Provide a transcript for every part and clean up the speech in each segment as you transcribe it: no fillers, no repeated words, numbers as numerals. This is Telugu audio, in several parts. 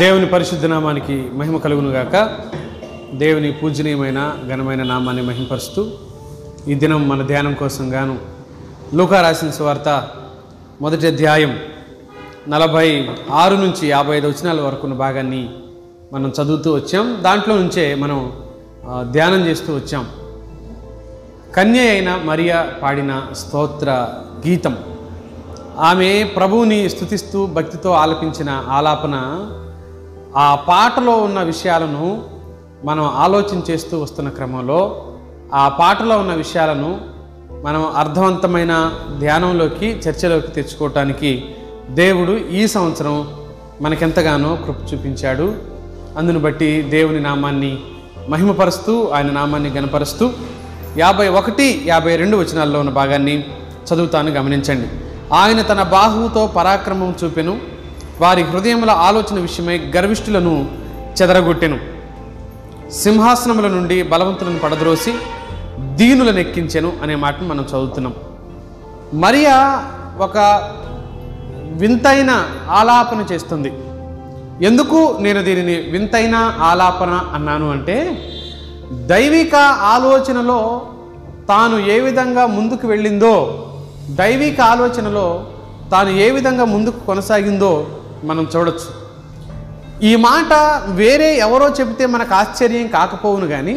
దేవుని పరిశుద్ధ నామానికి మహిమ కలుగును గాక. దేవుని పూజనీయమైన ఘనమైన నామాన్ని మహిమపరుస్తూ ఈ దినం మన ధ్యానం కోసం గాను లూకా రాసిన సువార్త మొదటి అధ్యాయం 46 నుంచి 55 వచనాల వరకు ఉన్న భాగాన్ని మనం చదువుతూ వచ్చాం. దాంట్లో నుంచే మనం ధ్యానం చేస్తూ వచ్చాం. కన్య అయిన మరియా పాడిన స్తోత్ర గీతం. ఆమె ప్రభువుని స్తుతిస్తూ భక్తితో ఆలపించిన ఆలాపన, ఆ పాటలో ఉన్న విషయాలను మనం ఆలోచన చేస్తూ వస్తున్న క్రమంలో ఆ పాటలో ఉన్న విషయాలను మనం అర్థవంతమైన ధ్యానంలోకి, చర్చలోకి తెచ్చుకోవటానికి దేవుడు ఈ సంవత్సరం మనకెంతగానో కృప చూపించాడు. అందును బట్టి దేవుని నామాన్ని మహిమపరుస్తూ, ఆయన నామాన్ని గణపరుస్తూ 51, 52 వచనాల్లో ఉన్న భాగాన్ని చదువుతాను, గమనించండి. ఆయన తన బాహువుతో పరాక్రమం చూపెను, వారి హృదయముల ఆలోచన విషయమై గర్విష్ఠులను చెదరగొట్టెను. సింహాసనముల నుండి బలవంతులను పడద్రోసి దీనులను ఎక్కించెను అనే మాటను మనం చదువుతున్నాం. మరియా ఒక వింతైన ఆలాపన చేస్తుంది. ఎందుకు నేను దీనిని వింతైన ఆలాపన అన్నాను అంటే, దైవిక ఆలోచనలో తాను ఏ విధంగా ముందుకు వెళ్ళిందో, దైవిక ఆలోచనలో తాను ఏ విధంగా ముందుకు కొనసాగిందో మనం చూడొచ్చు. ఈ మాట వేరే ఎవరో చెబితే మనకు ఆశ్చర్యం కాకపోవును, కానీ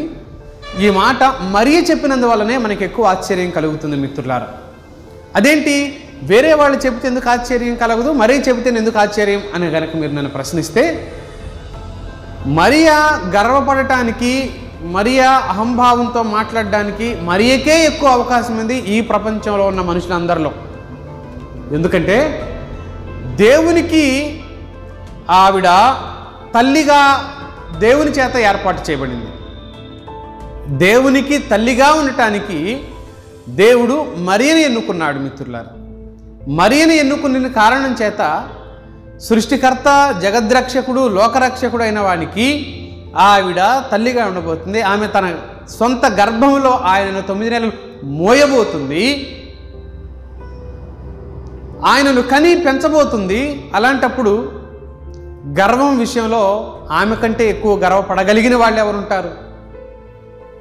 ఈ మాట మరియ చెప్పినందువల్లనే మనకి ఎక్కువ ఆశ్చర్యం కలుగుతుంది మిత్రులారా. అదేంటి, వేరే వాళ్ళు చెబితే ఎందుకు ఆశ్చర్యం కలగదు, మరియ చెబితే ఎందుకు ఆశ్చర్యం అని కనుక మీరు నన్ను ప్రశ్నిస్తే, మరియా గర్వపడటానికి, మరియా అహంభావంతో మాట్లాడడానికి మరియకే ఎక్కువ అవకాశం ఉంది ఈ ప్రపంచంలో ఉన్న మనుషులందరిలో. ఎందుకంటే దేవునికి ఆవిడ తల్లిగా దేవుని చేత ఏర్పాటు చేయబడింది. దేవునికి తల్లిగా ఉండటానికి దేవుడు మరియని ఎన్నుకున్నాడు మిత్రులారా. మరియని ఎన్నుకున్న కారణం చేత సృష్టికర్త, జగద్రక్షకుడు, లోకరక్షకుడు అయిన వానికి ఆవిడ తల్లిగా ఉండబోతుంది. ఆమె తన సొంత గర్భంలో ఆయనను 9 నెలలు మోయబోతుంది, ఆయనను కని పెంచబోతుంది. అలాంటప్పుడు గర్వం విషయంలో ఆమె కంటే ఎక్కువ గర్వపడగలిగిన వాళ్ళు ఎవరుంటారు?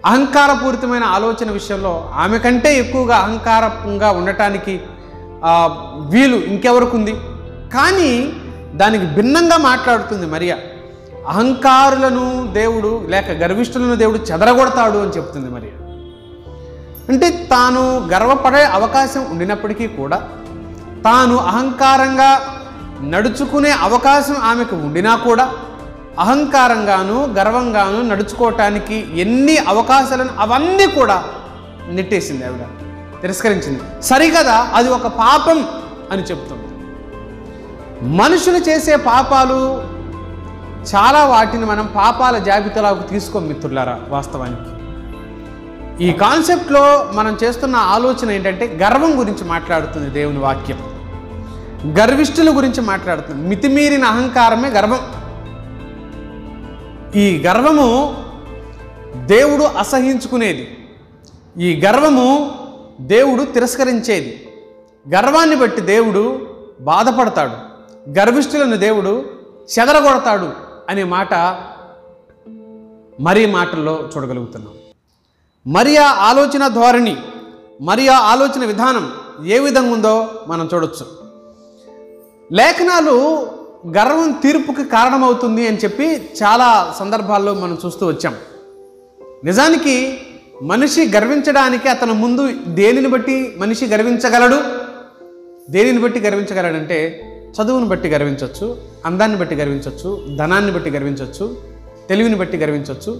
అహంకారపూరితమైన ఆలోచన విషయంలో ఆమె కంటే ఎక్కువగా అహంకారంగా ఉండటానికి వీలు ఇంకెవరికి? కానీ దానికి భిన్నంగా మాట్లాడుతుంది మరియా. అహంకారులను దేవుడు, లేక గర్విష్ఠులను దేవుడు చెదరగొడతాడు అని చెప్తుంది మరియా. అంటే తాను గర్వపడే అవకాశం ఉండినప్పటికీ కూడా, తాను అహంకారంగా నడుచుకునే అవకాశం ఆమెకు ఉండినా కూడా, అహంకారంగాను గర్వంగాను నడుచుకోవటానికి ఎన్ని అవకాశాలను అవన్నీ కూడా నెట్టేసింది ఆవిడ, తిరస్కరించింది. సరికదా, అది ఒక పాపం అని చెప్తుంది. మనుషులు చేసే పాపాలు చాలా, వాటిని మనం పాపాల జాబితాలోకి తీసుకోం మిత్రులారా. వాస్తవానికి ఈ కాన్సెప్ట్లో మనం చేస్తున్న ఆలోచన ఏంటంటే, గర్వం గురించి మాట్లాడుతుంది దేవుని వాక్యం. గర్విష్ఠుల గురించి మాట్లాడుతుంది. మితిమీరిన అహంకారమే గర్వం. ఈ గర్వము దేవుడు అసహించుకునేది, ఈ గర్వము దేవుడు తిరస్కరించేది. గర్వాన్ని బట్టి దేవుడు బాధపడతాడు, గర్విష్ఠులను దేవుడు చెదరగొడతాడు అనే మాట మరియ మాటల్లో చూడగలుగుతున్నాం. మరియా ఆలోచన ధోరణి, మరియా ఆలోచన విధానం ఏ విధంగా ఉందో మనం చూడొచ్చు. లేఖనాలు గర్వం తీర్పుకి కారణమవుతుంది అని చెప్పి చాలా సందర్భాల్లో మనం చూస్తూ వచ్చాం. నిజానికి మనిషి గర్వించడానికి అతను ముందు దేనిని బట్టి మనిషి గర్వించగలడు? దేనిని బట్టి గర్వించగలడంటే, చదువుని బట్టి గర్వించవచ్చు, అందాన్ని బట్టి గర్వించవచ్చు, ధనాన్ని బట్టి గర్వించవచ్చు, తెలివిని బట్టి గర్వించవచ్చు,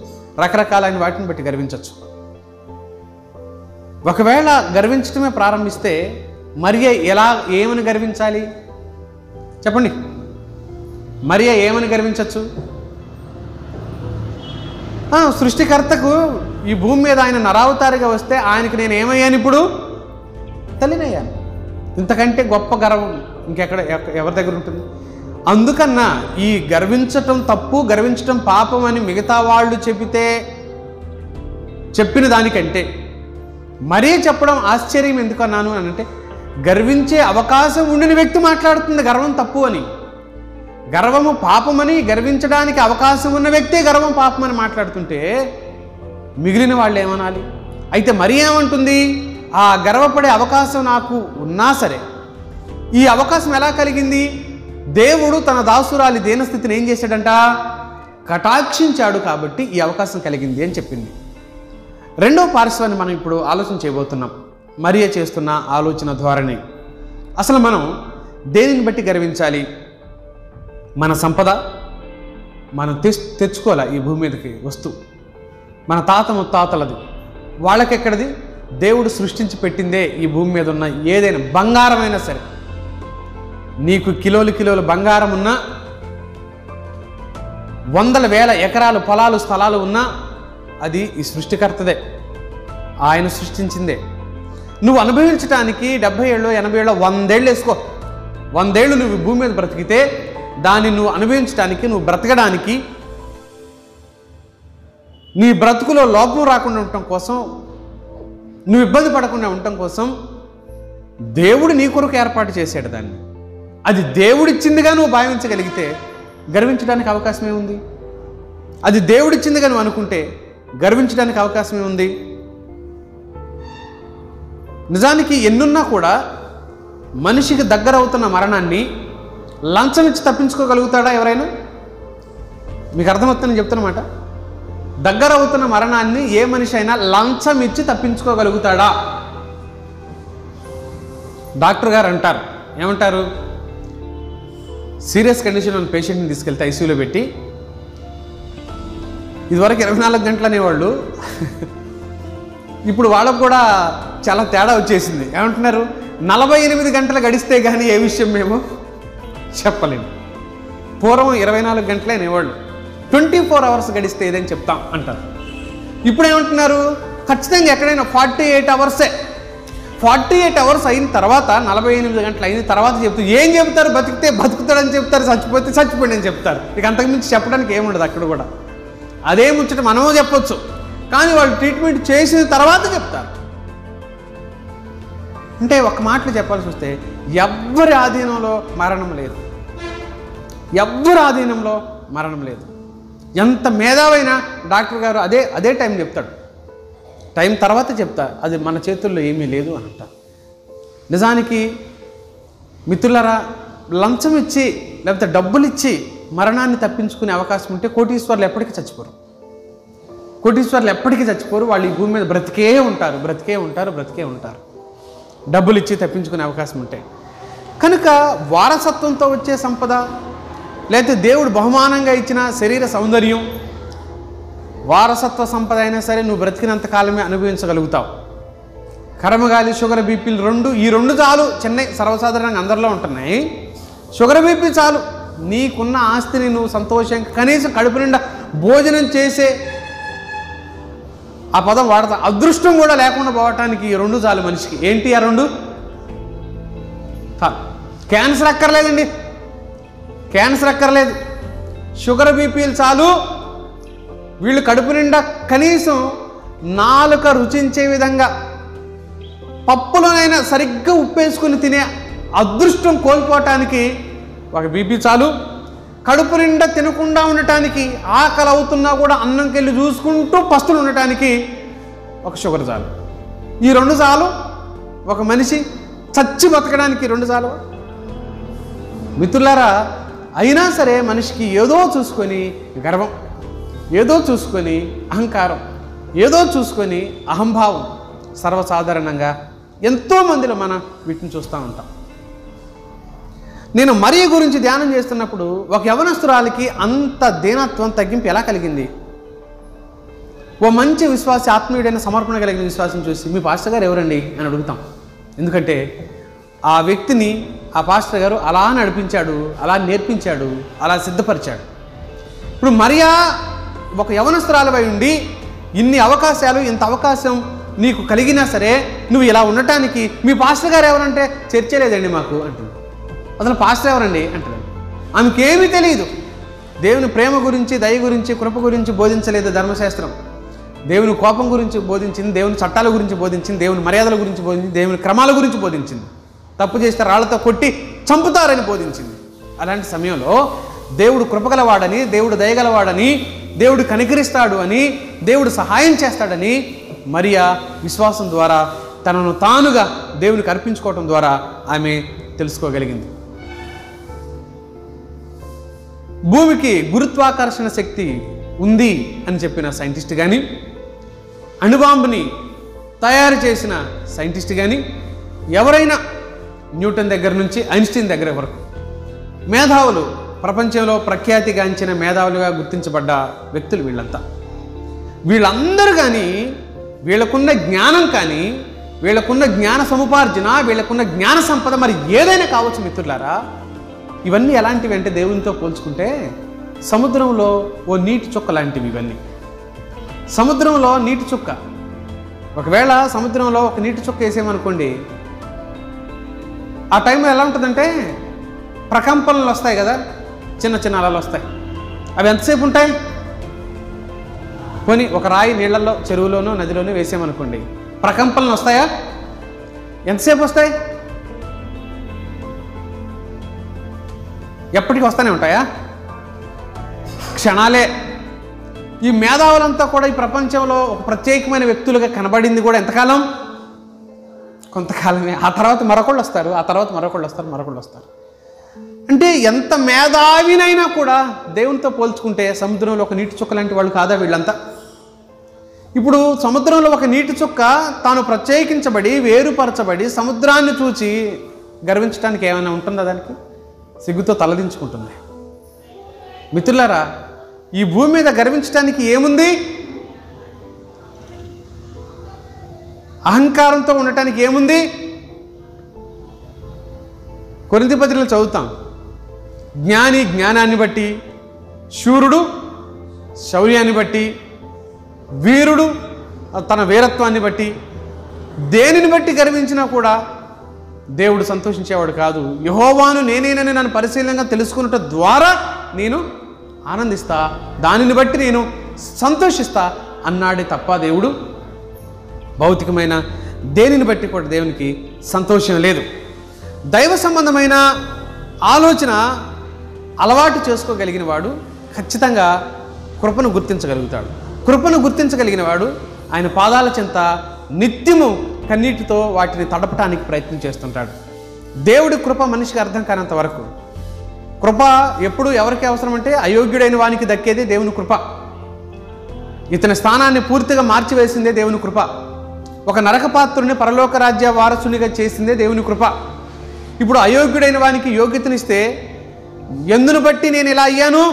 రకరకాలైన వాటిని బట్టి గర్వించవచ్చు. ఒకవేళ గర్వించడమే ప్రారంభిస్తే మరియ ఏమని గర్వించాలి చెప్పండి? మరియ ఏమని గర్వించవచ్చు? సృష్టికర్తకు ఈ భూమి మీద ఆయన నరావతారిగా వస్తే ఆయనకి నేను ఏమయ్యాను? ఇప్పుడు తల్లినయ్యాను. ఇంతకంటే గొప్ప గర్వం ఇంకెక్కడ ఎవరి దగ్గర ఉంటుంది? అందుకన్నా ఈ గర్వించటం తప్పు, గర్వించటం పాపం అని మిగతా వాళ్ళు చెప్పిన దానికంటే మరీ చెప్పడం ఆశ్చర్యం. ఎందుకన్నాను అని అంటే, గర్వించే అవకాశం ఉండిన వ్యక్తి మాట్లాడుతుంది గర్వం తప్పు అని. గర్వము పాపమని గర్వించడానికి అవకాశం ఉన్న వ్యక్తే గర్వం పాపమని మాట్లాడుతుంటే మిగిలిన వాళ్ళు ఏమనాలి? అయితే మరి ఏమంటుంది? ఆ గర్వపడే అవకాశం నాకు ఉన్నా సరే, ఈ అవకాశం ఎలా కలిగింది? దేవుడు తన దాసురాలి దీనస్థితిని ఏం చేశాడంట? కటాక్షించాడు కాబట్టి ఈ అవకాశం కలిగింది అని చెప్పింది. రెండో పార్శ్వాన్ని మనం ఇప్పుడు ఆలోచన చేయబోతున్నాం. మరియ చేస్తున్న ఆలోచన ధోరణి. అసలు మనం దేనిని బట్టి గర్వించాలి? మన సంపద మనం తెచ్చుకోవాలి. ఈ భూమి మీదకి వస్తువు మన తాత ముత్తాతలది. వాళ్ళకెక్కడిది? దేవుడు సృష్టించి పెట్టిందే ఈ భూమి మీద ఉన్న ఏదైనా బంగారమైనా సరే. నీకు కిలోలు కిలోలు బంగారం ఉన్నా, వందల వేల ఎకరాలు పొలాలు స్థలాలు ఉన్నా అది ఈ సృష్టికర్తదే, ఆయన సృష్టించిందే. నువ్వు అనుభవించడానికి 70 ఏళ్ళు 80 ఏళ్ళు 100 ఏళ్ళు వేసుకో. 100 ఏళ్ళు నువ్వు భూమి మీద బ్రతికితే దాన్ని నువ్వు అనుభవించడానికి, నువ్వు బ్రతకడానికి, నీ బ్రతుకులో లోపం రాకుండా ఉండటం కోసం, నువ్వు ఇబ్బంది పడకుండా ఉండటం కోసం దేవుడు నీ కొరకు ఏర్పాటు చేశాడు దాన్ని. అది దేవుడిచ్చిందిగా నువ్వు భావించగలిగితే గర్వించడానికి అవకాశం ఏముంది? అది దేవుడిచ్చిందిగా నువ్వు అనుకుంటే గర్వించడానికి అవకాశం ఏముంది? నిజానికి ఎన్నున్నా కూడా మనిషికి దగ్గర అవుతున్న మరణాన్ని లంచం ఇచ్చి తప్పించుకోగలుగుతాడా ఎవరైనా? మీకు అర్థమవుతుందని చెప్తున్నమాట. దగ్గర అవుతున్న మరణాన్ని ఏ మనిషి అయినా లంచం ఇచ్చి తప్పించుకోగలుగుతాడా? డాక్టర్ గారు అంటారు, ఏమంటారు? సీరియస్ కండిషన్ ఉన్న పేషెంట్ని తీసుకెళ్తే ఐసీయూలో పెట్టి, ఇదివరకు 24 గంటలు అనేవాళ్ళు, ఇప్పుడు వాళ్ళకు కూడా చాలా తేడా వచ్చేసింది. ఏమంటున్నారు? 48 గంటలు గడిస్తే కానీ ఏ విషయం మేము చెప్పలేము. పూర్వం 24 గంటలే అనేవాళ్ళు, 24 అవర్స్ గడిస్తే ఏదని చెప్తాం అంటారు. ఇప్పుడు ఏమంటున్నారు? ఖచ్చితంగా ఎక్కడైనా 48 అవర్సే. 48 అవర్స్ అయిన తర్వాత, 48 గంటలు అయిన తర్వాత ఏం చెప్తారు? బతికితే బతుకుతాడని చెప్తారు, చచ్చిపోతే చచ్చిపోయింది అని చెప్తారు. ఇక అంతకుమించి చెప్పడానికి ఏముండదు అక్కడ కూడా. అదే ముచ్చట మనమో చెప్పొచ్చు, కానీ వాళ్ళు ట్రీట్మెంట్ చేసిన తర్వాత చెప్తారు. అంటే ఒక మాటలు చెప్పాల్సి వస్తే ఎవ్వరి ఆధీనంలో మరణం లేదు. ఎవ్వరి ఆధీనంలో మరణం లేదు. ఎంత మేధావైనా డాక్టర్ గారు అదే టైం చెప్తాడు, టైం తర్వాత చెప్తా, అది మన చేతుల్లో ఏమీ లేదు అని అంటారు. నిజానికి మిత్రులారా, లంచం ఇచ్చి లేకపోతే డబ్బులు ఇచ్చి మరణాన్ని తప్పించుకునే అవకాశం ఉంటే కోటీశ్వర్లు ఎప్పటికీ చచ్చిపోరు. కోటీశ్వర్లు ఎప్పటికీ చచ్చిపోరు. వాళ్ళు ఈ భూమి మీద బ్రతికే ఉంటారు. డబ్బులు ఇచ్చి తప్పించుకునే అవకాశం ఉంటే. కనుక వారసత్వంతో వచ్చే సంపద, లేకపోతే దేవుడు బహుమానంగా ఇచ్చిన శరీర సౌందర్యం, వారసత్వ సంపద అయినా సరే నువ్వు బ్రతికినంత కాలమే అనుభవించగలుగుతావు. కర్మగాలి, షుగర్, బీపీలు ఈ రెండు చాలు. చెన్నై సర్వసాధారణంగా అందరిలో ఉంటున్నాయి. షుగర్, బీపీ చాలు. నీకున్న ఆస్తిని నువ్వు సంతోషంగా కనీసం కడుపు నిండా భోజనం చేసే, ఆ పదం వాడతా, అదృష్టం కూడా లేకుండా పోవటానికి ఈ 2 చాలు మనిషికి. ఏంటి ఆ 2? క్యాన్సర్ అక్కర్లేదండి, క్యాన్సర్ అక్కర్లేదు. షుగర్, బీపీలు చాలు. వీళ్ళు కడుపు నిండా కనీసం నాలుక రుచించే విధంగా పప్పులోనైనా సరిగ్గా ఉప్పేసుకుని తినే అదృష్టం కోల్పోవటానికి ఒక బీపీ చాలు. కడుపు నిండా తినకుండా ఉండటానికి, ఆకలి అవుతున్నా కూడా అన్నంకెళ్ళి చూసుకుంటూ పస్తులు ఉండటానికి ఒక షుగర్ చాలు. ఈ 2 చాలు. ఒక మనిషి చచ్చి బతకడానికి 2 చాలు. మిత్రులారా, అయినా సరే మనిషికి ఏదో చూసుకొని గర్వం, ఏదో చూసుకొని అహంకారం, ఏదో చూసుకొని అహంభావం సర్వసాధారణంగా ఎంతోమందిలో మనం వీటిని చూస్తూ ఉంటాం. నేను మరియ గురించి ధ్యానం చేస్తున్నప్పుడు ఒక యవనస్తురాలికి అంత దీనత్వం, తగ్గింపు ఎలా కలిగింది? ఓ మంచి విశ్వాసి, ఆత్మీయుడైన సమర్పణ కలిగిన విశ్వాసం చూసి మీ పాస్టర్ గారు ఎవరండి అని అడుగుతాం. ఎందుకంటే ఆ వ్యక్తిని ఆ పాస్టర్ గారు అలా నడిపించాడు, అలా నేర్పించాడు, అలా సిద్ధపరిచాడు. ఇప్పుడు మరియా ఒక యవనస్తురాలపై ఉండి ఇన్ని అవకాశాలు, ఇంత అవకాశం నీకు కలిగినా సరే నువ్వు ఇలా ఉండటానికి మీ పాస్టర్ గారు ఎవరంటే చర్చే లేదండి మాకు అంటుంది. అసలు పాస్టర్ ఎవరండి అంటాడు. ఆమెకేమీ తెలియదు. దేవుని ప్రేమ గురించి, దయ గురించి, కృప గురించి బోధించలేదు ధర్మశాస్త్రం. దేవుని కోపం గురించి బోధించింది, దేవుని చట్టాల గురించి బోధించింది, దేవుని మర్యాదల గురించి బోధించింది, దేవుని క్రమాల గురించి బోధించింది. తప్పు చేస్తే రాళ్లతో కొట్టి చంపుతారని బోధించింది. అలాంటి సమయంలో దేవుడు కృపగలవాడని, దేవుడు దయగలవాడని, దేవుడు కనికరిస్తాడు అని, దేవుడు సహాయం చేస్తాడని మరియా విశ్వాసం ద్వారా తనను తానుగా దేవునికి అర్పించుకోవటం ద్వారా ఆమె తెలుసుకోగలిగింది. భూమికి గురుత్వాకర్షణ శక్తి ఉంది అని చెప్పిన సైంటిస్ట్ కానీ, అణుబాంబుని తయారు చేసిన సైంటిస్ట్ కానీ, ఎవరైనా న్యూటన్ దగ్గర నుంచి ఐన్స్టీన్ దగ్గర వరకు మేధావులు, ప్రపంచంలో ప్రఖ్యాతిగాంచిన మేధావులుగా గుర్తించబడ్డ వ్యక్తులు వీళ్ళంతా. వీళ్ళందరూ కానీ వీళ్ళకున్న జ్ఞానం కానీ, వీళ్ళకున్న జ్ఞాన సముపార్జన, వీళ్ళకున్న జ్ఞాన సంపద మరి ఏదైనా కావచ్చు మిత్రులారా, ఇవన్నీ ఎలాంటివి అంటే దేవునితో పోల్చుకుంటే సముద్రంలో ఓ నీటి చుక్క లాంటివి. ఇవన్నీ సముద్రంలో నీటి చుక్క. ఒకవేళ సముద్రంలో ఒక నీటి చుక్క వేసామనుకోండి, ఆ టైంలో ఎలా ఉంటుందంటే ప్రకంపనలు వస్తాయి కదా, చిన్న చిన్న అలలు వస్తాయి. అవి ఎంతసేపు ఉంటాయి? పోనీ ఒక రాయి నీళ్ళల్లో, చెరువులోనో నదిలోనో వేసామనుకోండి, ప్రకంపనలు వస్తాయా? ఎంతసేపు వస్తాయి? ఎప్పటికీ వస్తూనే ఉంటాయా? క్షణాలే. ఈ మేధావులంతా కూడా ఈ ప్రపంచంలో ఒక ప్రత్యేకమైన వ్యక్తులుగా కనబడింది కూడా ఎంతకాలం? కొంతకాలమే. ఆ తర్వాత మరొకళ్ళు వస్తారు, ఆ తర్వాత మరొకళ్ళు వస్తారు. అంటే ఎంత మేధావినైనా కూడా దేవునితో పోల్చుకుంటే సముద్రంలో ఒక నీటి చుక్క లాంటి వాళ్ళు కాదా వీళ్ళంతా? ఇప్పుడు సముద్రంలో ఒక నీటి చుక్క తాను ప్రత్యేకించబడి, వేరుపరచబడి సముద్రాన్ని చూచి గర్వించడానికి ఏమైనా ఉంటుందా? దానికి సిగ్గుతో తలదించుకుంటుంది. మిత్రులారా, ఈ భూమి మీద గర్వించడానికి ఏముంది? అహంకారంతో ఉండటానికి ఏముంది? కొరింథీ పత్రికలో చదువుతాం, జ్ఞాని జ్ఞానాన్ని బట్టి, శూరుడు శౌర్యాన్ని బట్టి, వీరుడు తన వీరత్వాన్ని బట్టి, దేనిని బట్టి గర్వించినా కూడా దేవుడు సంతోషించేవాడు కాదు. యెహోవాను నేనేనని నన్ను పరిశీలనగా తెలుసుకున్నట ద్వారా నేను ఆనందిస్తా, దానిని బట్టి నేను సంతోషిస్తా అన్నాడే తప్ప దేవుడు భౌతికమైన దేనిని బట్టి కూడా దేవునికి సంతోషం లేదు. దైవ సంబంధమైన ఆలోచన అలవాటు చేసుకోగలిగిన వాడు ఖచ్చితంగా కృపను గుర్తించగలుగుతాడు. కృపను గుర్తించగలిగిన వాడు ఆయన పాదాల చెంత నిత్యము కన్నీటితో వాటిని తడపటానికి ప్రయత్నం చేస్తుంటాడు. దేవుడి కృప మనిషికి అర్థం కానంత వరకు. కృప ఎప్పుడు ఎవరికి అవసరం అంటే అయోగ్యుడైన వానికి దక్కేదే దేవుని కృప. ఇతని స్థానాన్ని పూర్తిగా మార్చివేసిందే దేవుని కృప. ఒక నరకపాత్రుని పరలోక రాజ్య వారసునిగా చేసిందే దేవుని కృప. ఇప్పుడు అయోగ్యుడైన వానికి యోగ్యతనిస్తే, ఎందును బట్టి నేను ఇలా అయ్యాను?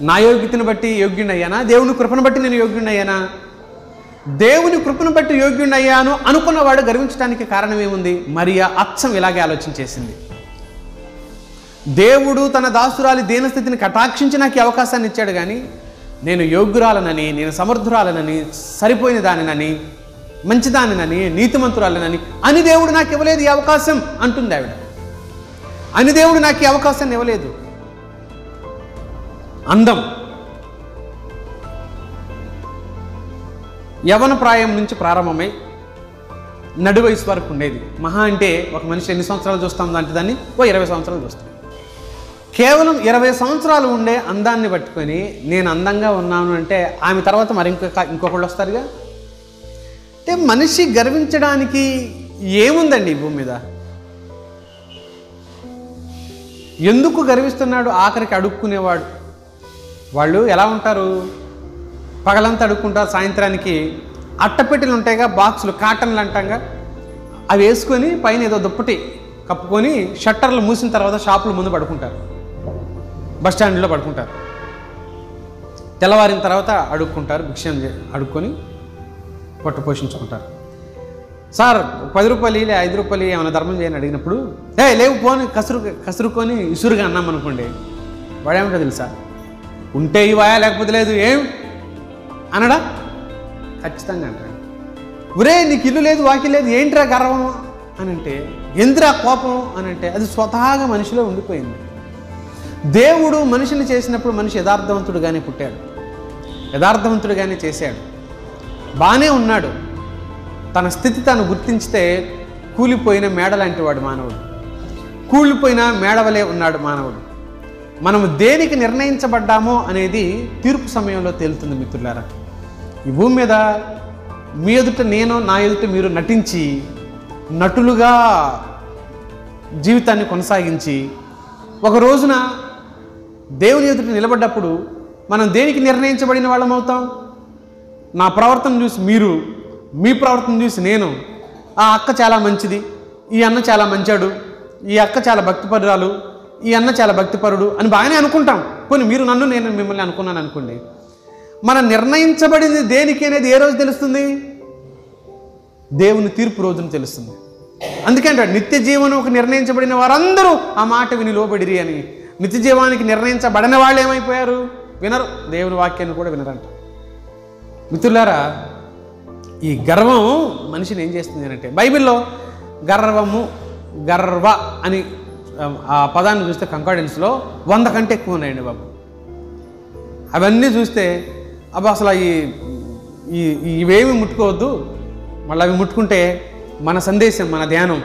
నా యోగ్యతను బట్టి యోగ్యుడయ్యానా? దేవుని కృపను బట్టి నేను యోగ్యుడయ్యానా? దేవుని కృపను బట్టి యోగ్యుడయ్యాను అనుకున్నవాడు గర్వించడానికి కారణం ఏముంది? మరియా అచ్చం ఇలాగే ఆలోచించేసింది. దేవుడు తన దాసురాలి దీనస్థితిని కటాక్షించి నాకు ఈ అవకాశాన్ని ఇచ్చాడు, కానీ నేను యోగ్యురాలనని, నేను సమర్థురాలనని, సరిపోయిన దానినని, మంచిదానినని, నీతిమంతురాలనని అని దేవుడు నాకు ఇవ్వలేదు ఈ అవకాశం అంటుంది ఆవిడ. అని దేవుడు నాకు ఈ అవకాశాన్ని ఇవ్వలేదు. అందం యవన ప్రాయం నుంచి ప్రారంభమై నడు వయసు వరకు ఉండేది. మహా అంటే ఒక మనిషి ఎన్ని సంవత్సరాలు చూస్తాం అంటే దాన్ని 20 సంవత్సరాలు చూస్తాం. కేవలం 20 సంవత్సరాలు ఉండే అందాన్ని పట్టుకొని నేను అందంగా ఉన్నాను అంటే ఆమె తర్వాత మరి ఇంకొకళ్ళు వస్తారుగా. అంటే మనిషి గర్వించడానికి ఏముందండి ఈ భూమి మీద? ఎందుకు గర్విస్తున్నాడు? ఆఖరికి అడుక్కునేవాడు. వాళ్ళు ఎలా ఉంటారు? పగలంతా అడుక్కుంటారు, సాయంత్రానికి అట్టపెట్టెలు ఉంటాయిగా, బాక్సులు, కాటన్లు అంటాంగా, అవి వేసుకొని పైన ఏదో దుప్పటి కప్పుకొని షట్టర్లు మూసిన తర్వాత షాపుల ముందు పడుకుంటారు, బస్ స్టాండ్లో పడుకుంటారు. తెల్లవారిన తర్వాత అడుక్కుంటారు, భిక్షం అడుక్కొని పొట్ట పోషించుకుంటారు. సార్ 10 రూపాయలు 5 రూపాయలు ఏమైనా ధర్మం చేయని అడిగినప్పుడు, లేవు పోని కసురుకొని ఇసురుగా అన్నాం అనుకోండి, వాడేమంటో తెలుసా? ఉంటే ఇవాయా లేకపోతే లేదు ఏం అనడా? ఖచ్చితంగా అంటాడు. ఒరే నీకు ఇల్లు లేదు, వాకి లేదు, ఏంట్రా గర్వం అని అంటే, ఎందురా కోపం అని అంటే, అది స్వతహాగా మనిషిలో ఉండిపోయింది. దేవుడు మనిషిని చేసినప్పుడు మనిషి యథార్థవంతుడుగానే పుట్టాడు, యథార్థవంతుడుగానే చేశాడు, బాగానే ఉన్నాడు. తన స్థితి తాను గుర్తించితే కూలిపోయిన మేడ లాంటి వాడు మానవుడు, కూలిపోయిన మేడవలే ఉన్నాడు మానవుడు. మనం దేనికి నిర్ణయించబడ్డామో అనేది తీర్పు సమయంలో తేలుతుంది మిత్రులారా. ఈ భూమి మీద మీ ఎదుట నేను, నా ఎదుట మీరు నటించి నటులుగా జీవితాన్ని కొనసాగించి ఒక రోజున దేవుని ఎదుట నిలబడ్డప్పుడు మనం దేనికి నిర్ణయించబడిన వాళ్ళం అవుతాం? నా ప్రవర్తన చూసి మీరు, మీ ప్రవర్తన చూసి నేను, ఆ అక్క చాలా మంచిది, ఈ అన్న చాలా మంచాడు, ఈ అక్క చాలా భక్తిపరురాలు, ఈ అన్న చాలా భక్తిపరుడు అని బాగానే అనుకుంటాం. పోనీ మీరు నన్ను, నేను మిమ్మల్ని అనుకున్నాను అనుకోండి. మనం నిర్ణయించబడింది దేనికి అనేది ఏ రోజు తెలుస్తుంది? దేవుని తీర్పు రోజున తెలుస్తుంది. అందుకే అంటాడు నిత్య జీవనకు నిర్ణయించబడిన వారందరూ ఆ మాట విని లోబడిరి అని. నిత్య జీవానికి నిర్ణయించబడిన వాళ్ళు ఏమైపోయారు? వినరు, దేవుని వాక్యాన్ని కూడా వినరంట. మిత్రులారా, ఈ గర్వం మనిషిని ఏం చేస్తుంది అంటే, బైబిల్లో గర్వము, గర్వ అని ఆ పదాన్ని చూస్తే కంకార్డెన్స్లో 100 కంటే ఎక్కువ ఉన్నాయండి బాబు. అవన్నీ చూస్తే అబ్బా అసలు ఇవేమి ముట్టుకోవద్దు, మళ్ళీ అవి ముట్టుకుంటే మన సందేశం, మన ధ్యానం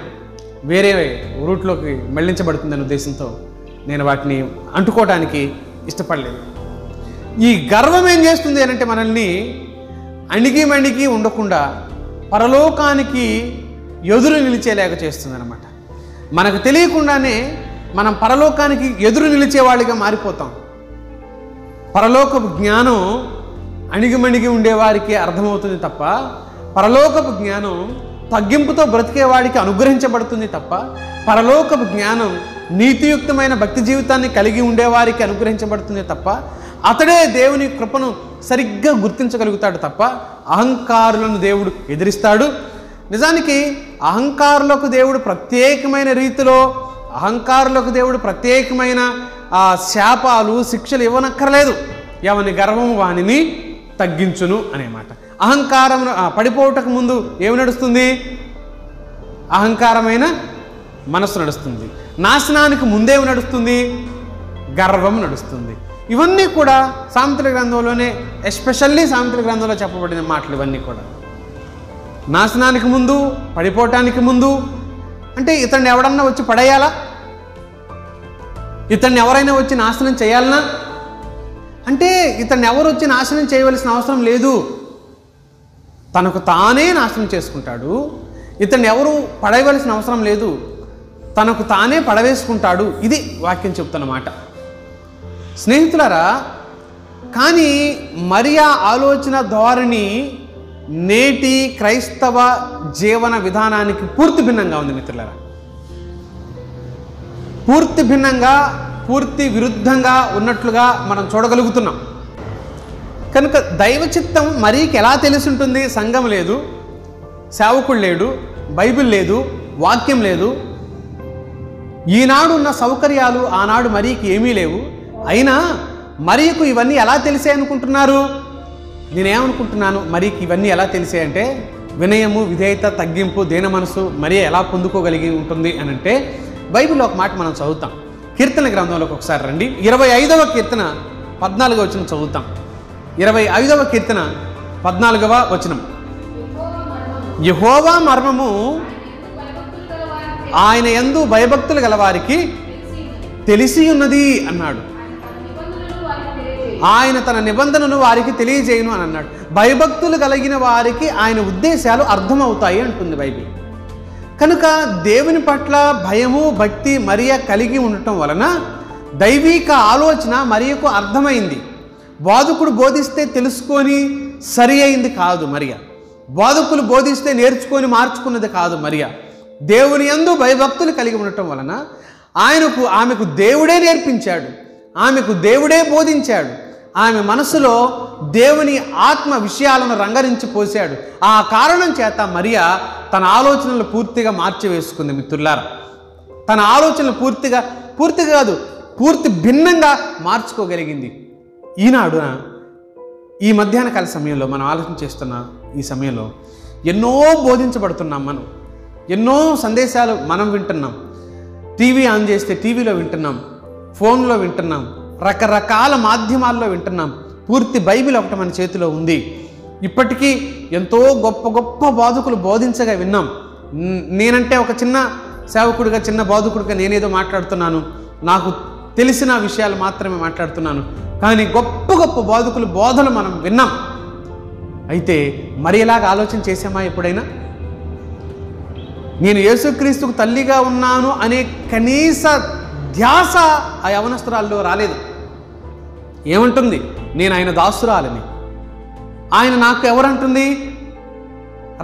వేరే రూట్లోకి మళ్లించబడుతుందనే ఉద్దేశంతో నేను వాటిని అంటుకోవడానికి ఇష్టపడలేదు. ఈ గర్వం ఏం చేస్తుంది అంటే మనల్ని అణిగి ఉండకుండా పరలోకానికి ఎదురు నిలిచేలాగా చేస్తుంది అన్నమాట. మనకు తెలియకుండానే మనం పరలోకానికి ఎదురు నిలిచేవాళ్ళిగా మారిపోతాం. పరలోకపు జ్ఞానం అణిగిమణిగి ఉండేవారికి అర్థమవుతుంది తప్ప, పరలోకపు జ్ఞానం తగ్గింపుతో బ్రతికేవాడికి అనుగ్రహించబడుతుంది తప్ప, పరలోకపు జ్ఞానం నీతియుక్తమైన భక్తి జీవితాన్ని కలిగి ఉండేవారికి అనుగ్రహించబడుతుంది తప్ప, అతడే దేవుని కృపను సరిగ్గా గుర్తించగలుగుతాడు తప్ప అహంకారులను దేవుడు ఎదిరిస్తాడు. నిజానికి అహంకారులకు దేవుడు ప్రత్యేకమైన రీతిలో, అహంకారులకు దేవుడు ప్రత్యేకమైన శాపాలు, శిక్షలు ఇవ్వనక్కర్లేదు. ఎవని గర్వము వానిని తగ్గించును అనే మాట. అహంకారం పడిపోవటకు ముందు ఏమి నడుస్తుంది? అహంకారమైన మనస్సు నడుస్తుంది. నాశనానికి ముందేమి నడుస్తుంది? గర్వం నడుస్తుంది. ఇవన్నీ కూడా సామెతల గ్రంథంలోనే, ఎస్పెషల్లీ సామెతల గ్రంథంలో చెప్పబడిన మాటలు ఇవన్నీ కూడా. నాశనానికి ముందు, పడిపోవటానికి ముందు అంటే ఇతన్ని ఎవడన్నా వచ్చి పడేయాలా? ఇతన్ని ఎవరైనా వచ్చి నాశనం చేయాలనా? అంటే ఇతన్ని ఎవరు వచ్చి నాశనం చేయవలసిన అవసరం లేదు, తనకు తానే నాశనం చేసుకుంటాడు. ఇతన్ని ఎవరు పడేయవలసిన అవసరం లేదు, తనకు తానే పడవేసుకుంటాడు. ఇది వాక్యం చెప్తున్నమాట. స్నేహితులారా, కానీ మరియా ఆలోచన ధోరణి నేటి క్రైస్తవ జీవన విధానానికి పూర్తి భిన్నంగా ఉంది మిత్రులారా. పూర్తి భిన్నంగా, పూర్తి విరుద్ధంగా ఉన్నట్లుగా మనం చూడగలుగుతున్నాం. కనుక దైవ చిత్తం మరీకి ఎలా తెలిసి ఉంటుంది? సంఘం లేదు, సేవకుడు లేడు, బైబిల్ లేదు, వాక్యం లేదు. ఈనాడు ఉన్న సౌకర్యాలు ఆనాడు మరీకి ఏమీ లేవు. అయినా మరియకు ఇవన్నీ ఎలా తెలిసాయి అనుకుంటున్నారు? నేనేమనుకుంటున్నాను, మరీకి ఇవన్నీ ఎలా తెలిసాయి అంటే, వినయము, విధేయత, తగ్గింపు, దీన మనసు మరి ఎలా పొందుకోగలిగి ఉంటుంది అని అంటే, బైబిల్లో ఒక మాట మనం చదువుతాం. కీర్తన గ్రంథంలోకి ఒకసారి రండి. 25వ కీర్తన 14వ వచనం చదువుతాం. 25వ కీర్తన 14వ వచనం. యెహోవా మర్మము ఆయన యందు భయభక్తులు గలవారికి తెలిసి ఉన్నది అన్నాడు. ఆయన తన నిబంధనను వారికి తెలియజేయును అని అన్నాడు. భయభక్తులు కలిగిన వారికి ఆయన ఉద్దేశాలు అర్థమవుతాయి అంటుంది బైబిల్. కనుక దేవుని పట్ల భయము, భక్తి మరియ కలిగి ఉండటం వలన దైవిక ఆలోచన మరియకు అర్థమైంది. బోధకుడు బోధిస్తే తెలుసుకొని సరి అయింది కాదు మరియ. బోధకులు బోధిస్తే నేర్చుకొని మార్చుకున్నది కాదు మరియ. దేవుని యందు భయభక్తులు కలిగి ఉండటం వలన ఆమెకు దేవుడే నేర్పించాడు, ఆమెకు దేవుడే బోధించాడు. ఆమె మనసులో దేవుని ఆత్మ విషయాలను రంగరించి పోశాడు. ఆ కారణం చేత మరియా తన ఆలోచనలు పూర్తిగా మార్చివేసుకుంది మిత్రులారా. తన ఆలోచనలు పూర్తిగా కాదు, పూర్తి భిన్నంగా మార్చుకోగలిగింది. ఈనాడు ఈ మధ్యాహ్న కాల సమయంలో మనం ఆలోచన చేస్తున్న ఈ సమయంలో ఎన్నో బోధించబడుతున్నాం. మనం ఎన్నో సందేశాలు మనం వింటున్నాం. టీవీ ఆన్ చేస్తే టీవీలో వింటున్నాం, ఫోన్లో వింటున్నాం, రకరకాల మాధ్యమాల్లో వింటున్నాం. పూర్తి బైబిల్ ఒకటి మన చేతిలో ఉంది. ఇప్పటికీ ఎంతో గొప్ప గొప్ప బోధకులు బోధించగా విన్నాం. నేనంటే ఒక చిన్న సేవకుడిగా, చిన్న బోధకుడిగా నేనేదో మాట్లాడుతున్నాను. నాకు తెలిసిన విషయాలు మాత్రమే మాట్లాడుతున్నాను. కానీ గొప్ప గొప్ప బోధకులు బోధలు మనం విన్నాం. అయితే మరి ఇలాగ ఆలోచన చేసామా ఎప్పుడైనా? నేను యేసుక్రీస్తుకు తల్లిగా ఉన్నాను అనే కనీస ధ్యాస ఆ యవనస్తురాల్లో రాలేదు. ఏమంటుంది? నేను ఆయన దాసురాలని. ఆయన నాకు ఎవరంటుంది?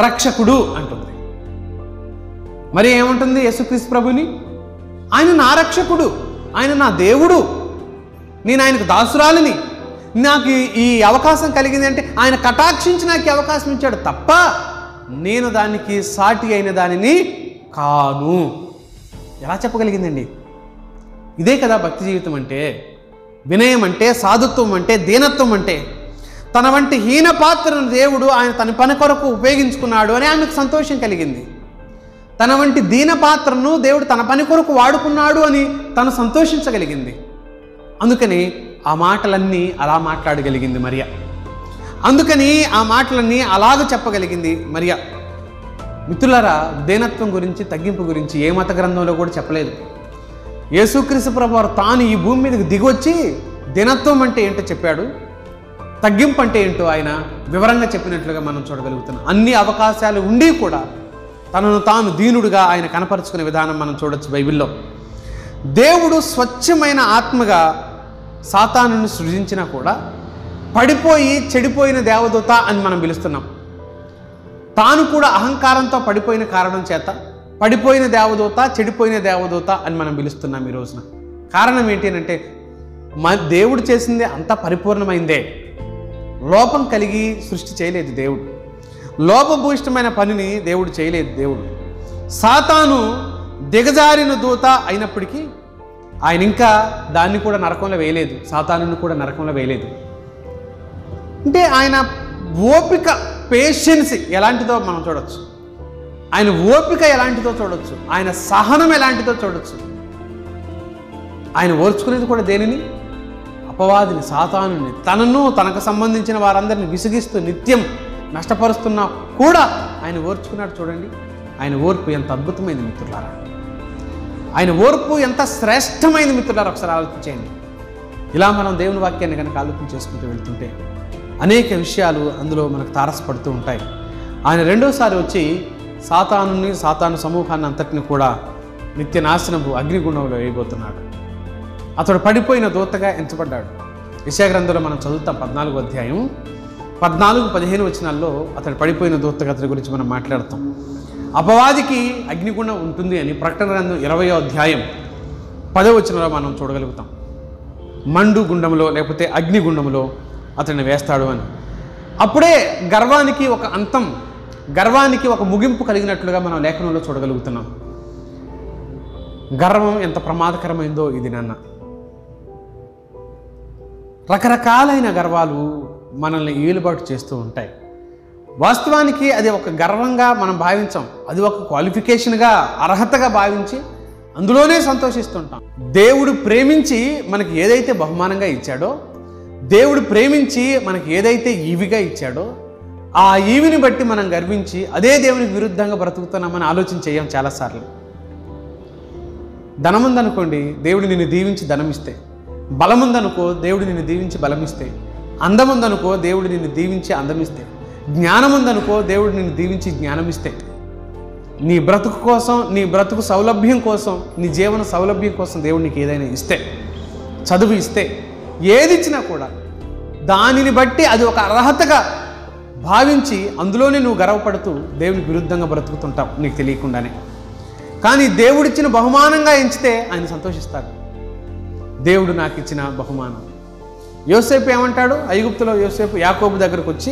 రక్షకుడు అంటుంది. మరి ఏమంటుంది యేసుక్రీస్తు ప్రభుని? ఆయన నా రక్షకుడు, ఆయన నా దేవుడు, నేను ఆయనకు దాసురాలని. నాకు ఈ అవకాశం కలిగింది అంటే ఆయన కటాక్షించి నాకు ఈ అవకాశం ఇచ్చాడు తప్ప నేను దానికి సాటి అయిన దానిని కాను. ఎలా చెప్పగలిగిందండి? ఇదే కదా భక్తి జీవితం అంటే, వినయం అంటే, సాధుత్వం అంటే, దీనత్వం అంటే. తన వంటి హీన పాత్రను దేవుడు ఆయన తన పని కొరకు ఉపయోగించుకున్నాడు అని ఆమెకు సంతోషం కలిగింది. తన వంటి దీన పాత్రను దేవుడు తన పని కొరకు వాడుకున్నాడు అని తను సంతోషించగలిగింది. అందుకని ఆ మాటలన్నీ అలా మాట్లాడగలిగింది మరియ. అందుకని ఆ మాటలన్నీ అలాగ చెప్పగలిగింది మరియ. మిత్రులారా, దీనత్వం గురించి, తగ్గింపు గురించి ఏ మత గ్రంథంలో కూడా చెప్పలేదు. యేసుక్రీస్తు ప్రభువారు తాను ఈ భూమి మీదకి దిగొచ్చి దీనత్వం అంటే ఏంటో చెప్పాడు, తగ్గింపు అంటే ఏంటో ఆయన వివరంగా చెప్పినట్లుగా మనం చూడగలుగుతున్నాం. అన్ని అవకాశాలు ఉండి కూడా తనను తాను దీనుడుగా ఆయన కనపరుచుకునే విధానం మనం చూడొచ్చు బైబిల్లో. దేవుడు స్వచ్ఛమైన ఆత్మగా సాతానుని సృజించినా కూడా పడిపోయి చెడిపోయిన దేవదూత అని మనం పిలుస్తున్నాం. తాను కూడా అహంకారంతో పడిపోయిన కారణం చేత పడిపోయిన దేవదూత, చెడిపోయిన దేవదూత అని మనం పిలుస్తున్నాం ఈ రోజున. కారణం ఏంటి అంటే దేవుడు చేసిందే అంతా పరిపూర్ణమైందే. లోపం కలిగి సృష్టి చేయలేదు దేవుడు. లోపభూయిష్టమైన పనిని దేవుడు చేయలేదు. దేవుడు సాతాను దిగజారిన దూత అయినప్పటికీ ఆయన ఇంకా దాన్ని కూడా నరకంలో వేయలేదు, సాతానుని కూడా నరకంలో వేయలేదు. అంటే ఆయన ఓపిక, పేషెన్స్ ఎలాంటిదో మనం చూడొచ్చు. ఆయన ఓపిక ఎలాంటిదో చూడొచ్చు. ఆయన సహనం ఎలాంటిదో చూడొచ్చు. ఆయన ఓర్చుకునేది కూడా దేనిని? అపవాదిని, సాతానుని, తనను తనకు సంబంధించిన వారందరిని విసిగిస్తూ నిత్యం నష్టపరుస్తున్నా కూడా ఆయన ఓర్చుకున్నాడు. చూడండి, ఆయన ఓర్పు ఎంత అద్భుతమైంది మిత్రులారా. ఆయన ఓర్పు ఎంత శ్రేష్టమైంది మిత్రులారా, ఒకసారి ఆలోచించండి. ఇలా మనం దేవుని వాక్యాన్ని కనుక ఆలోచన చేసుకుంటూ వెళ్తుంటే అనేక విషయాలు అందులో మనకు తారసపడుతూ ఉంటాయి. ఆయన రెండోసారి వచ్చి సాతాను సమూహాన్ని అంతటిని కూడా నిత్య నాశనపు అగ్నిగుండంలో వేయబోతున్నాడు. అతడు పడిపోయిన దూతగా ఎంచబడ్డాడు. యెషయా గ్రంథంలో మనం చదువుతాం 14వ అధ్యాయం 14-15 వచనాల్లో అతడు పడిపోయిన దూతగా అతడి గురించి మనం మాట్లాడతాం. అపవాదికి అగ్నిగుండం ఉంటుంది అని ప్రకటన గ్రంథం 20వ అధ్యాయం 10వ వచనంలో మనం చూడగలుగుతాం. మండు గుండంలో లేకపోతే అగ్నిగుండంలో అతన్ని వేస్తాడు అని. అప్పుడే గర్వానికి ఒక అంతం, గర్వానికి ఒక ముగింపు కలిగినట్లుగా మనం లేఖనంలో చూడగలుగుతున్నాం. గర్వం ఎంత ప్రమాదకరమైందో ఇది నాన్న. రకరకాలైన గర్వాలు మనల్ని ఏలుబాటు చేస్తూ ఉంటాయి. వాస్తవానికి అది ఒక గర్వంగా మనం భావించాం, అది ఒక క్వాలిఫికేషన్గా, అర్హతగా భావించి అందులోనే సంతోషిస్తుంటాం. దేవుడు ప్రేమించి మనకి ఏదైతే బహుమానంగా ఇచ్చాడో, దేవుడు ప్రేమించి మనకి ఏదైతే ఈవిగా ఇచ్చాడో, ఆ ఈవిని బట్టి మనం గర్వించి అదే దేవునికి విరుద్ధంగా బ్రతుకుతున్నామని ఆలోచన చేయం చాలాసార్లు. ధనముందనుకోండి, దేవుడు నిన్ను దీవించి ధనమిస్తే, బలముందనుకో దేవుడు నిన్ను దీవించి బలమిస్తే, అందముందనుకో దేవుడు నిన్ను దీవించి అందమిస్తే, జ్ఞానముందనుకో దేవుడు నిన్ను దీవించి జ్ఞానమిస్తే, నీ బ్రతుకు కోసం, నీ బ్రతుకు సౌలభ్యం కోసం, నీ జీవన సౌలభ్యం కోసం దేవుడు నీకు ఏదైనా ఇస్తే, చదువు ఇస్తే, ఏది ఇచ్చినా కూడా దానిని బట్టి అది ఒక అర్హతగా భావించి అందులోనే నువ్వు గర్వపడుతూ దేవునికి విరుద్ధంగా బ్రతుకుతుంటావు నీకు తెలియకుండానే. కానీ దేవుడిచ్చిన బహుమానంగా ఎంచితే ఆయన సంతోషిస్తాడు. దేవుడు నాకు ఇచ్చిన బహుమానం. యోసేపు ఏమంటాడు? ఐగుప్తులో యోసేపు యాకోబు దగ్గరకు వచ్చి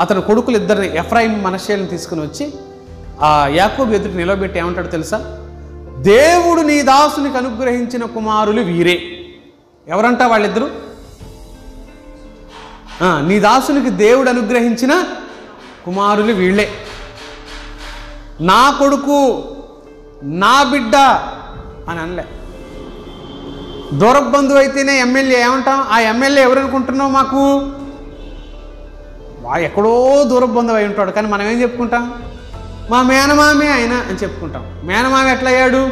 అతని కొడుకులు ఇద్దరిని, ఎఫ్రాయిం, మనష్షేలను తీసుకుని వచ్చి ఆ యాకోబు ఎదుటి నిలబెట్టి ఏమంటాడు తెలుసా? దేవుడు నీ దాసునికి అనుగ్రహించిన కుమారులు వీరే. ఎవరంట వాళ్ళిద్దరు? నీ దాసునికి దేవుడు అనుగ్రహించిన కుమారులు వీళ్ళే. నా కొడుకు, నా బిడ్డ అని అనలే. దూరపు బంధువు అయితేనే ఎమ్మెల్యే ఏమంటాం? ఆ ఎమ్మెల్యే ఎవరనుకుంటున్నావు? మాకు ఎక్కడో దూరపు బంధువు అయి ఉంటాడు, కానీ మనం ఏం చెప్పుకుంటాం? మా మేనమామే ఆయన అని చెప్పుకుంటాం. మేనమామ ఎట్లయ్యాడు?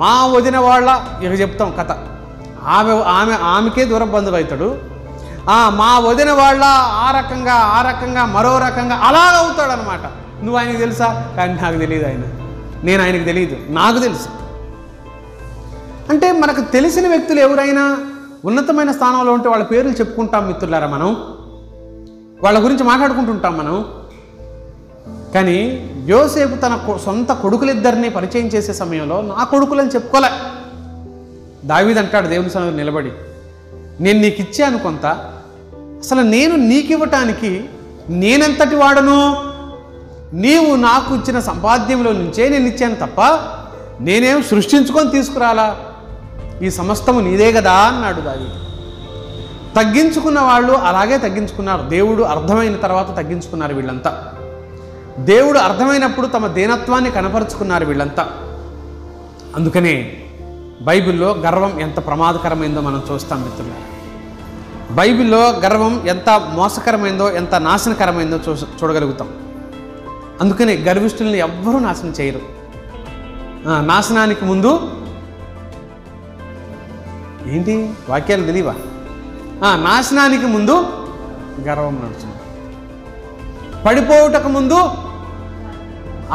మా వదిన వాళ్ళ, ఇక చెప్తాం కథ. ఆమెకే దూర బంధువు అవుతాడు. మా వదిన వాళ్ళ ఆ రకంగా మరో రకంగా అలాగ అవుతాడు అనమాట. నువ్వు ఆయనకు తెలుసా? కానీ నాకు తెలియదు. నేను ఆయనకు తెలియదు, నాకు తెలుసు. అంటే మనకు తెలిసిన వ్యక్తులు ఎవరైనా ఉన్నతమైన స్థానంలో ఉంటే వాళ్ళ పేర్లు చెప్పుకుంటాం మిత్రులారా, మనం వాళ్ళ గురించి మాట్లాడుకుంటుంటాం మనం. కానీ యోసేపు తన సొంత కొడుకులిద్దరిని పరిచయం చేసే సమయంలో నా కొడుకులని చెప్పుకోలే. దావీదు అంటాడు దేవుని సన్నిధిలో నిలబడి, నేను నీకు ఇచ్చాను కొంత, అసలు నేను నీకు ఇవ్వటానికి నేనెంతటి వాడను? నీవు నాకు ఇచ్చిన సంపాద్యంలో నుంచే నేను ఇచ్చాను తప్ప నేనేం సృష్టించుకొని తీసుకురాలా, ఈ సమస్తము నీదే కదా అన్నాడు దావీదు. తగ్గించుకున్న వాళ్ళు అలాగే తగ్గించుకున్నారు. దేవుడు అర్థమైన తర్వాత తగ్గించుకున్నారు వీళ్ళంతా. దేవుడు అర్థమైనప్పుడు తమ దీనత్వాన్ని కనపరుచుకున్నారు వీళ్ళంతా. అందుకనే బైబిల్లో గర్వం ఎంత ప్రమాదకరమైందో మనం చూస్తాం మిత్రులు. బైబిల్లో గర్వం ఎంత మోసకరమైందో, ఎంత నాశనకరమైందో చూడగలుగుతాం. అందుకనే గర్విష్ఠుల్ని ఎవ్వరూ నాశనం చేయరు. నాశనానికి ముందు ఏంటి వాక్యాలు తెలియవా? నాశనానికి ముందు గర్వం నడుచును, పడిపోవుటకు ముందు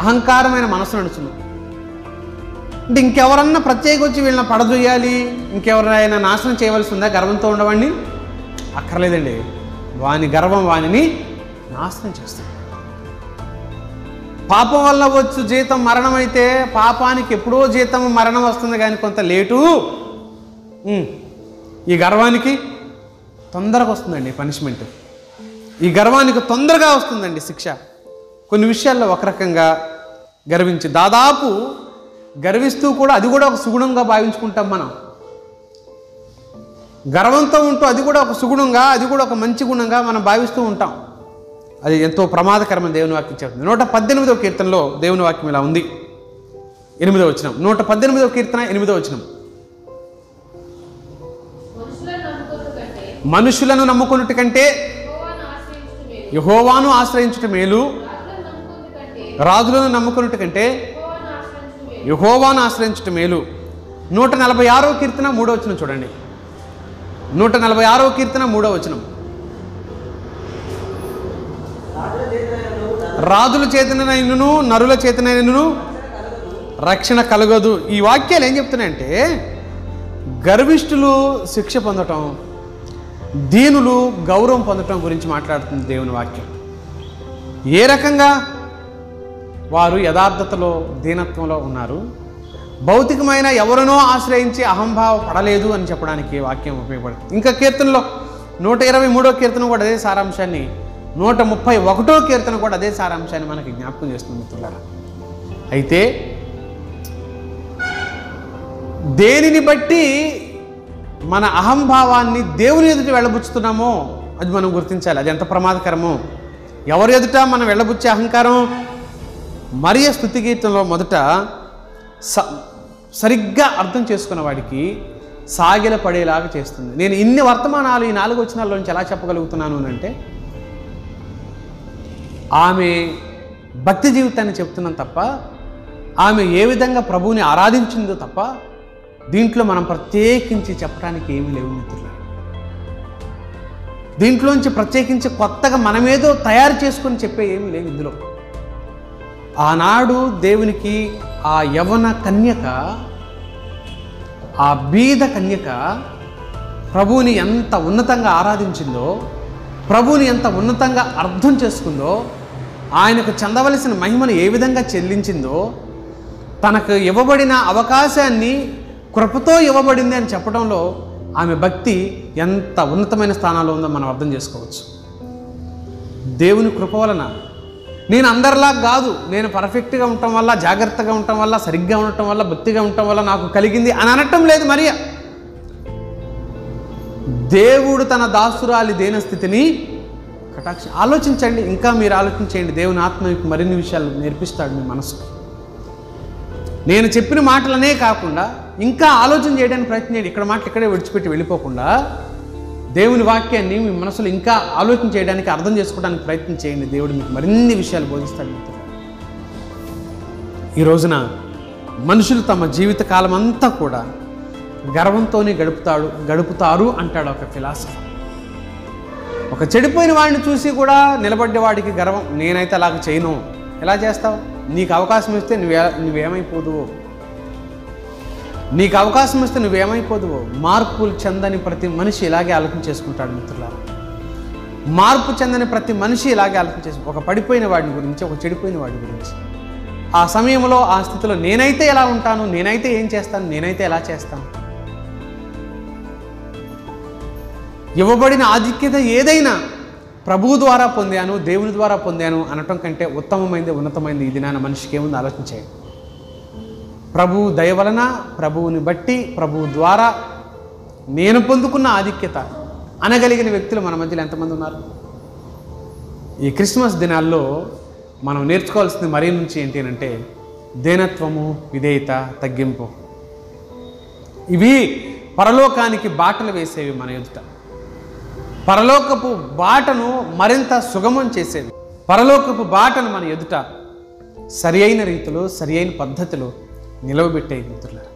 అహంకారమైన మనసు నడుచును. అంటే ఇంకెవరన్నా ప్రత్యేక వచ్చి వీళ్ళని పడదొయ్యాలి, ఇంకెవరైనా నాశనం చేయవలసి ఉందా గర్వంతో ఉండవాడిని? అక్కర్లేదండి. వాని గర్వం వానిని నాశనం చేస్తుంది. పాపం వల్ల వచ్చు జీతం మరణం అయితే పాపానికి ఎప్పుడో జీతం మరణం వస్తుంది, కానీ కొంత లేటు. ఈ గర్వానికి తొందరగా వస్తుందండి పనిష్మెంట్. ఈ గర్వానికి తొందరగా వస్తుందండి శిక్ష. కొన్ని విషయాల్లో ఒక రకంగా గర్వించి దాదాపు గర్విస్తూ కూడా అది కూడా ఒక సుగుణంగా భావించుకుంటాం మనం. గర్వంతో ఉంటూ అది కూడా ఒక సుగుణంగా, అది కూడా ఒక మంచి గుణంగా మనం భావిస్తూ ఉంటాం. అది ఎంతో ప్రమాదకరమైన దేవుని వాక్యం చెప్తుంది. 118వ కీర్తనలో దేవుని వాక్యం ఇలా ఉంది, 8వ వచనం. 118వ కీర్తన 8వ వచనం. మనుషులను నమ్ముకొనుట కంటే యెహోవాను ఆశ్రయించుట మేలు, రాజులను నమ్ముకొనుట కంటే యెహోవాను ఆశ్రయించుట మేలు. 146వ కీర్తన 3వ వచనం చూడండి. 146వ కీర్తన 3వ వచనం. రాజుల చేతనైనను నరుల చేతనైనను రక్షణ కలగదు. ఈ వాక్యాలు ఏం చెప్తున్నాయంటే గర్విష్ఠులు శిక్ష పొందటం, దీనులు గౌరవం పొందటం గురించి మాట్లాడుతుంది దేవుని వాక్యం. ఏ రకంగా వారు యథార్థతలో దీనత్వంలో ఉన్నారు, భౌతికమైన ఎవరినో ఆశ్రయించి అహంభావ పడలేదు అని చెప్పడానికి వాక్యం ఉపయోగపడుతుంది. ఇంకా కీర్తనలో 123వ కీర్తన కూడా అదే సారాంశాన్ని, 131వ కీర్తన కూడా అదే సారాంశాన్ని మనకి జ్ఞాపకం చేస్తుంది మిత్రులారా. అయితే దేనిని బట్టి మన అహంభావాన్ని దేవుని ఎదుట వెళ్ళబుచ్చుతున్నామో అది మనం గుర్తించాలి. అది ఎంత ప్రమాదకరమో. ఎవరి ఎదుట మనం వెళ్ళబుచ్చే అహంకారం మరియ స్తుతి కీర్తనలో మొదట సరిగ్గా అర్థం చేసుకున్న వాడికి సాగిల పడేలాగా చేస్తుంది. నేను ఇన్ని వర్తమానాలు ఈ 4 వచనాల్లోంచి ఎలా చెప్పగలుగుతున్నాను అంటే ఆమె భక్తి జీవితాన్ని చెప్తున్నాం తప్ప, ఆమె ఏ విధంగా ప్రభువుని ఆరాధించిందో తప్ప దీంట్లో మనం ప్రత్యేకించి చెప్పడానికి ఏమీ లేవు మిత్రులు. దీంట్లోంచి ప్రత్యేకించి కొత్తగా మనమేదో తయారు చేసుకొని చెప్పే ఏమీ లేవు ఇందులో. ఆనాడు దేవునికి ఆ యవన కన్యక, ఆ బీద కన్యక ప్రభువుని ఎంత ఉన్నతంగా ఆరాధించిందో, ప్రభువుని ఎంత ఉన్నతంగా అర్థం చేసుకుందో, ఆయనకు చెందవలసిన మహిమను ఏ విధంగా చెల్లించిందో, తనకు ఇవ్వబడిన అవకాశాన్ని కృపతో ఇవ్వబడింది అని చెప్పడంలో ఆమె భక్తి ఎంత ఉన్నతమైన స్థానాల్లో ఉందో మనం అర్థం చేసుకోవచ్చు. దేవుని కృప వలన నేను అందరిలా కాదు, నేను పర్ఫెక్ట్గా ఉండటం వల్ల, జాగ్రత్తగా ఉండటం వల్ల, సరిగ్గా ఉండటం వల్ల, భక్తిగా ఉండటం వల్ల నాకు కలిగింది అని అనటం లేదు మరియ. దేవుడు తన దాసురాలి దేన స్థితిని ఆలోచించండి. ఇంకా మీరు ఆలోచించండి. దేవుని ఆత్మ మీకు మరిన్ని విషయాలు నేర్పిస్తాడు మీ మనసుకు. నేను చెప్పిన మాటలనే కాకుండా ఇంకా ఆలోచన చేయడానికి ప్రయత్నం చేయండి. ఇక్కడ మాటలు ఇక్కడే విడిచిపెట్టి వెళ్ళిపోకుండా దేవుని వాక్యాన్ని మీ మనసులో ఇంకా ఆలోచన చేయడానికి, అర్థం చేసుకోవడానికి ప్రయత్నం చేయండి. దేవుడు మీకు మరిన్ని విషయాలు బోధిస్తాడు. ఈ రోజున మనుషులు తమ జీవిత కాలం అంతా కూడా గర్వంతోనే గడుపుతారు అంటాడు ఒక ఫిలాసఫర్. ఒక చెడిపోయిన వాడిని చూసి కూడా నిలబడ్డేవాడికి గర్వం, నేనైతే అలాగ చేయను. ఎలా చేస్తావు? నీకు అవకాశం ఇస్తే నువ్వేమైపోదువో, నీకు అవకాశం ఇస్తే నువ్వేమైపోదువో. మార్పులు చెందని ప్రతి మనిషి ఇలాగే ఆలోచన చేసుకుంటాడు మిత్రులారా. మార్పు చెందని ప్రతి మనిషి ఇలాగే ఆలోచన చేసుకుంటాడు, ఒక పడిపోయిన వాడిని గురించి, ఒక చెడిపోయిన వాడి గురించి. ఆ సమయంలో, ఆ స్థితిలో నేనైతే ఎలా ఉంటాను, నేనైతే ఏం చేస్తాను, నేనైతే ఎలా చేస్తాను. ఇవ్వబడిన ఆధిక్యత ఏదైనా ప్రభువు ద్వారా పొందాను, దేవుని ద్వారా పొందాను అనటం కంటే ఉత్తమమైనది, ఉన్నతమైనది ఈ దినాన మనిషికి ఏముంది ఆలోచించేయండి. ప్రభువు దయ వలన, ప్రభువుని బట్టి, ప్రభువు ద్వారా నేను పొందుకున్న ఆధిక్యత అనగలిగిన వ్యక్తులు మన మధ్యలో ఎంతమంది ఉన్నారు? ఈ క్రిస్మస్ దినాల్లో మనం నేర్చుకోవాల్సింది మరీ నుంచి ఏంటి అంటే దీనత్వము, విధేయత, తగ్గింపు. ఇవి పరలోకానికి బాటలు వేసేవి మన ఎదుట. పరలోకపు బాటను మరింత సుగమం చేసేవి. పరలోకపు బాటను మన ఎదుట సరి అయిన రీతిలో, సరి అయిన పద్ధతిలో నిలవబెట్టే మిత్రులారా,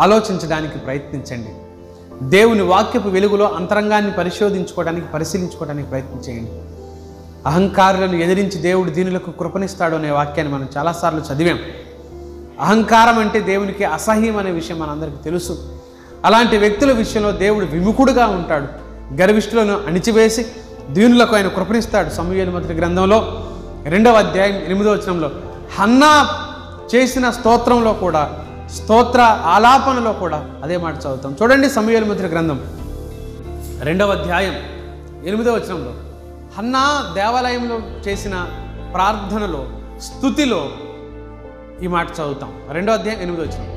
ఆలోచించడానికి ప్రయత్నించండి. దేవుని వాక్యపు వెలుగులో అంతరంగాన్ని పరిశీలించుకోవడానికి ప్రయత్నం చేయండి. అహంకారులను ఎదిరించి దేవుడు దీనులకు కృపనిస్తాడు అనే వాక్యాన్ని మనం చాలాసార్లు చదివాం. అహంకారం అంటే దేవునికి అసహ్యం అనే విషయం మనందరికీ తెలుసు. అలాంటి వ్యక్తుల విషయంలో దేవుడు విముఖుడుగా ఉంటాడు. గర్విష్ఠులను అణిచివేసి దీనులకు ఆయన కృపనిస్తాడు. సమూయేలు మొదటి గ్రంథంలో 2వ అధ్యాయం 8వ వచనంలో హన్నా చేసిన స్తోత్రంలో కూడా, స్తోత్ర ఆలాపనలో కూడా అదే మాట చదువుతాం. చూడండి, సమూయేలు మొదటి గ్రంథం 2వ అధ్యాయం 8వ వచనంలో హన్నా దేవాలయంలో చేసిన ప్రార్థనలో, స్తుతిలో ఈ మాట చదువుతాం. 2వ అధ్యాయం 8వ వచనం.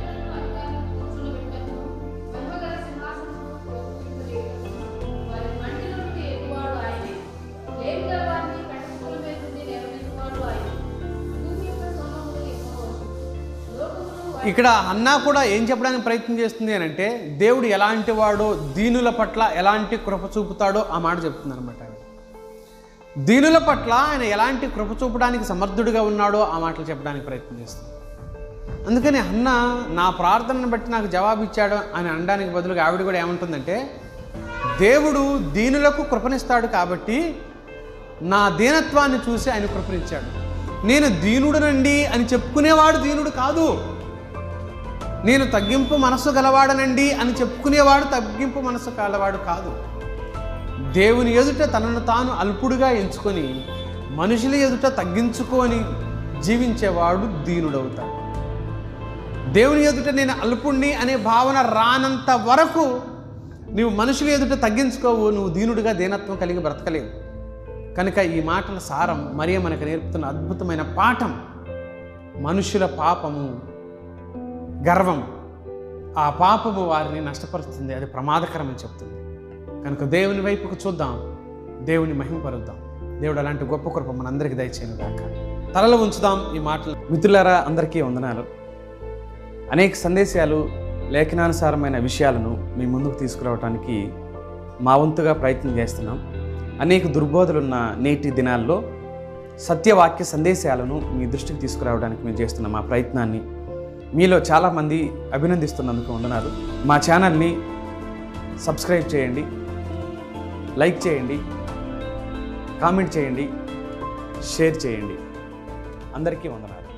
ఇక్కడ హన్నా కూడా ఏం చెప్పడానికి ప్రయత్నం చేస్తుంది అని అంటే దేవుడు ఎలాంటి వాడో, దీనుల పట్ల ఎలాంటి కృప చూపుతాడో ఆ మాట చెప్తుంది అనమాట. దీనుల పట్ల ఆయన ఎలాంటి కృప చూపడానికి సమర్థుడిగా ఉన్నాడో ఆ మాటలు చెప్పడానికి ప్రయత్నం చేస్తుంది. అందుకని హన్నా నా ప్రార్థనను బట్టి నాకు జవాబు ఇచ్చాడు అని అనడానికి బదులుగా ఆవిడ కూడా ఏమంటుందంటే, దేవుడు దీనులకు కృపనిస్తాడు కాబట్టి నా దీనత్వాన్ని చూసి ఆయన కృపనిచ్చాడు. నేను దీనుడనండి అని చెప్పుకునేవాడు దీనుడు కాదు, నేను తగ్గింపు మనసు గలవాడనండి అని చెప్పుకునేవాడు తగ్గింపు మనసు గలవాడు కాదు. దేవుని ఎదుట తనను తాను అల్పుడుగా ఎంచుకొని మనుషుల ఎదుట తగ్గించుకొని జీవించేవాడు దీనుడవుతాడు. దేవుని ఎదుట నేను అల్పుణ్ణి అనే భావన రానంత వరకు నువ్వు మనుషుల ఎదుట తగ్గించుకోవు, నువ్వు దీనుడిగా దీనత్వం కలిగి బ్రతకలేవు. కనుక ఈ మాటల సారం మరియ మనకు నేర్పుతున్న అద్భుతమైన పాఠం. మనుషుల పాపము, గర్వం, ఆ పాపము వారిని నష్టపరుస్తుంది, అది ప్రమాదకరమని చెప్తుంది. కనుక దేవుని వైపుకు చూద్దాం, దేవుని మహిమపరుద్దాం. దేవుడు అలాంటి గొప్ప కృప మనందరికీ దయచేయను గాక. తలలో ఉంచుదాం ఈ మాటలు. మిత్రులారా, అందరికీ వందనాలు. అనేక సందేశాలు, లేఖనానుసారమైన విషయాలను మీ ముందుకు తీసుకురావడానికి మా వంతుగా ప్రయత్నం చేస్తున్నాం. అనేక దుర్బోధలున్న నేటి దినాల్లో సత్యవాక్య సందేశాలను మీ దృష్టికి తీసుకురావడానికి మేము చేస్తున్న మా ప్రయత్నాన్ని మీలో చాలామంది అభినందిస్తున్నందుకు వందనాలు. మా ఛానల్ని సబ్స్క్రైబ్ చేయండి, లైక్ చేయండి, కామెంట్ చేయండి, షేర్ చేయండి. అందరికీ వందనాలు.